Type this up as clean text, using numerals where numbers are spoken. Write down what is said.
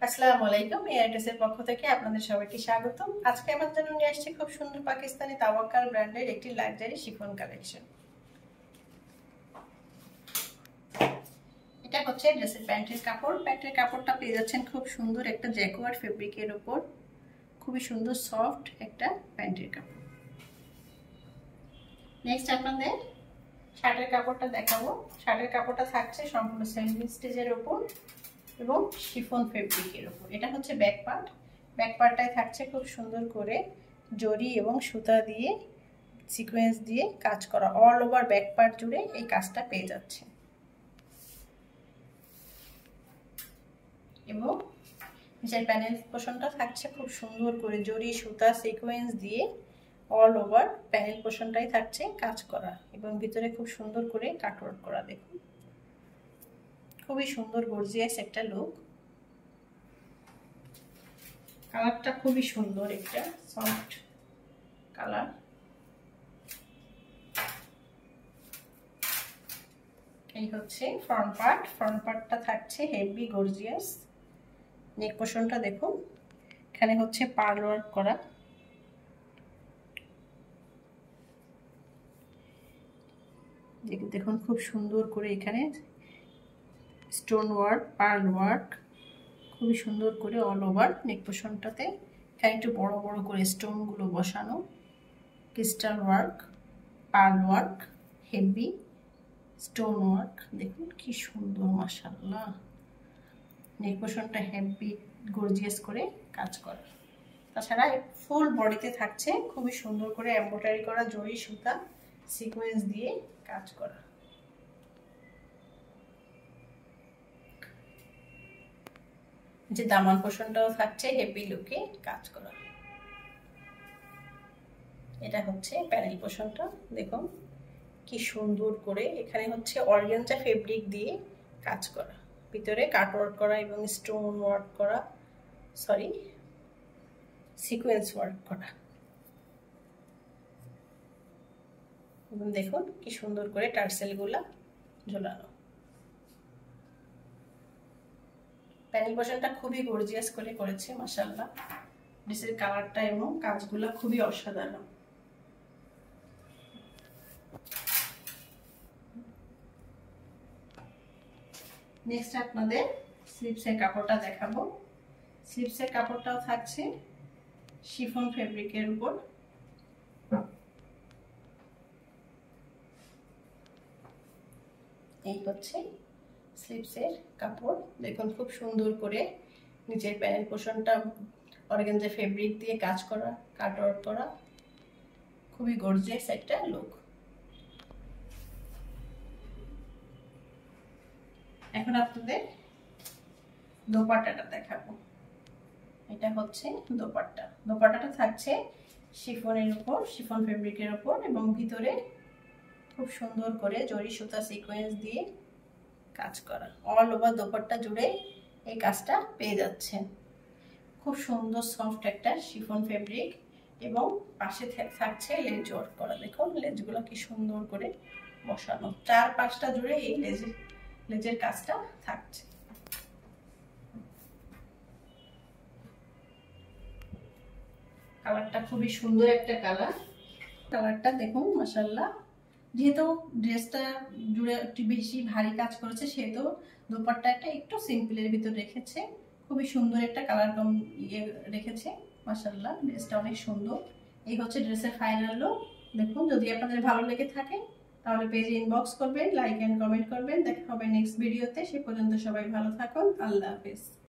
আসসালামু আলাইকুম। এআইটিএস-এর পক্ষ থেকে আপনাদের সবাইকে স্বাগতম। আজকে আমার জন্য নিয়ে আসছি খুব সুন্দর পাকিস্তানি তাওয়াক্কাল ব্র্যান্ডের একটি লাক্সারি শিফন কালেকশন। এটা হচ্ছে ড্রেসের প্যান্টের কাপড়। প্যান্টের কাপড়টা পেয়ে যাচ্ছেন খুব সুন্দর একটা জ্যাকোয়ার্ড ফেব্রিকের উপর, খুবই সুন্দর সফট একটা প্যান্টের কাপড়। নেক্সট আপনাদের শার্টের কাপড়টা দেখাবো। শার্টের কাপড়টা থাকছে সম্পূর্ণ সেমি স্টিচের উপর এবং শিফন ফেব্রিকের উপর। এটা হচ্ছে ব্যাক পার্ট। ব্যাক পার্টটায় থাকছে খুব সুন্দর করে জরি এবং সুতা দিয়ে সিকোয়েন্স দিয়ে কাজ করা। অল ওভার ব্যাক পার্ট জুড়ে এই কাজটা পেয়ে যাচ্ছে এবং নিচের প্যানেল পোর্শনটা থাকছে খুব সুন্দর করে জরি সুতা সিকোয়েন্স দিয়ে অল ওভার প্যানেল পোর্শনটাই থাকছে কাজ করা এবং ভিতরে খুব সুন্দর করে কাটওয়ার্ক করা। দেখুন খুবই সুন্দর গর্জিয়াস একটা লুক। কালারটা খুবই সুন্দর, একটা সফট কালার। এই হচ্ছে ফ্রন্ট পার্ট। ফ্রন্ট পার্টটা থাকছে হেভি গর্জিয়াস। নেক পোর্শনটা দেখুন, এখানে হচ্ছে পার্ল ওয়ার্ক করা। দেখুন খুব সুন্দর করে এখানে স্টোন ওয়ার্ক, পার্ল ওয়ার্ক খুবই সুন্দর করে অল ওভার নেক পোর্শনটাতে। এখানে একটু বড় বড় করে স্টোনগুলো বসানো, crystal work, pearl work, heavy stone work. দেখুন কি সুন্দর, মাশাআল্লাহ। নেক পোর্শনটা হেভি গর্জিয়াস করে কাজ করা। তাছাড়া ফুল বডিতে থাকছে খুবই সুন্দর করে এমব্রয়ডারি করা জরি সুতা সিকোয়েন্স দিয়ে কাজ করা। যে দামান পোর্শনটাও থাকছে হেভি লুকে কাজ করা। এটা হচ্ছে প্যানেল পোর্শনটা। দেখুন কি সুন্দর করে এখানে হচ্ছে অর্গানজা ফেব্রিক দিয়ে কাজ করা, ভিতরে কাটওয়ার্ক করা এবং স্টোন ওয়ার্ক করা, সিকোয়েন্স ওয়ার্ক করা। এবং দেখুন কি সুন্দর করে টার্সেলগুলা ঝোলানো। প্যানেল পোর্শনটা খুবই গর্জিয়াস করে করেছে, মাশাআল্লাহ। ড্রেসের কালারটা এবং কাজগুলা খুবই অসাধারণ। নেক্সট আপনাদের স্লিভসের কাপড়টা দেখাবো। স্লিভসের কাপড়টাও থাকছে শিফন ফেব্রিকের উপর। এই হচ্ছে স্লিভসের কাপড়। দেখুন খুব সুন্দর করে নিচের প্যানেল পোর্শনটা অর্গানজা ফেব্রিক দিয়ে কাজ করা, কাটওয়ার্ক করা, খুবই গর্জিয়াস একটা লুক। এখন আপনাদের দোপাট্টাটা দেখাবো। এটা হচ্ছে দোপাট্টা। দোপাট্টাটা থাকছে শিফনের উপর, শিফন ফেব্রিকের উপর এবং ভিতরে খুব সুন্দর করে জরি সুতা সিকোয়েন্স দিয়ে কাজ করা। অল ওভার দোপাট্টা জুড়ে এই কাজটা পেয়ে যাচ্ছেন। খুব সুন্দর সফট একটা শিফন ফেব্রিক এবং পাশে থাকছে লেজ ওয়ার্ক করা। দেখুন লেজগুলো কি সুন্দর করে বসানো, চার পাঁচটা জুড়ে এই লেজের কাজটা থাকছে। কালারটা খুবই সুন্দর একটা কালার। কালারটা দেখুন মাশাআল্লাহ। যেহেতু ড্রেসটা জুড়ে একটু বেশি ভারী কাজ করেছে সেহেতু দোপাট্টাটা একটু সিম্পলের ভিতর রেখেছে। খুবই সুন্দর একটা কালার কম রেখেছে, মাশাআল্লাহ। ড্রেসটা অনেক সুন্দর। এই হচ্ছে ড্রেসের ফাইনাল লুক। দেখুন যদি আপনাদের ভালো লেগে থাকে তাহলে পেজে ইনবক্স করবেন, লাইক এন্ড কমেন্ট করবেন। দেখা হবে নেক্সট ভিডিওতে। সে পর্যন্ত সবাই ভালো থাকুন। আল্লাহ হাফেজ।